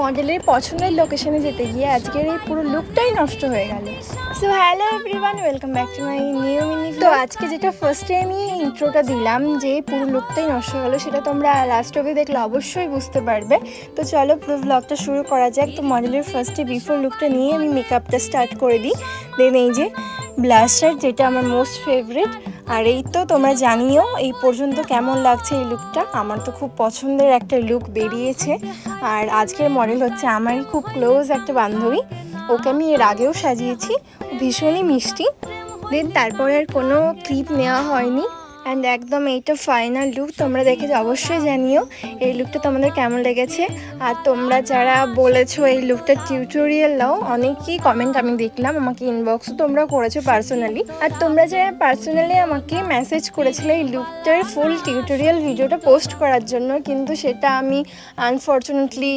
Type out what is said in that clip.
মডেলের পছন্দের লোকেশনে যেতে গিয়ে আজকের এই পুরো লুকটাই নষ্ট হয়ে গেল। So hello everyone, welcome back to my new mini. তো আজকে যেটা ফার্স্টে আমি ইন্ট্রোটা দিলাম যে পুরো লুকটাই নষ্ট হয়ে গেলো, সেটা তোমরা লাস্ট অবধি দেখলে অবশ্যই বুঝতে পারবে। তো চলো পুরো ব্লগটা শুরু করা যাক। তো মডেলের ফার্স্টে বিফোর লুকটা নিয়ে আমি মেকআপটা স্টার্ট করে দিই। দেন এই যে ব্লাশার, যেটা আমার মোস্ট ফেভারিট। আর এই তো তোমরা জানিও এই পর্যন্ত কেমন লাগছে এই লুকটা। আমার তো খুব পছন্দের একটা লুক বেরিয়েছে। আর আজকের মডেল হচ্ছে আমারই খুব ক্লোজ একটা বান্ধবী, ওকে আমি এর আগেও সাজিয়েছি, ভীষণই মিষ্টি। দেন তারপরে আর কোনো ক্লিপ নেওয়া হয়নি। অ্যান্ড একদম এইটা ফাইনাল লুক, তোমরা দেখে অবশ্যই জানিও এই লুকটা তোমাদের কেমন লেগেছে। আর তোমরা যারা বলেছো এই লুকটার টিউটোরিয়াল নাও, অনেকেই কমেন্ট আমি দেখলাম, আমাকে ইনবক্সও তোমরা করেছো পার্সোনালি। আর তোমরা যারা পার্সোনালি আমাকে মেসেজ করেছিলে এই লুকটার ফুল টিউটোরিয়াল ভিডিওটা পোস্ট করার জন্য, কিন্তু সেটা আমি আনফর্চুনেটলি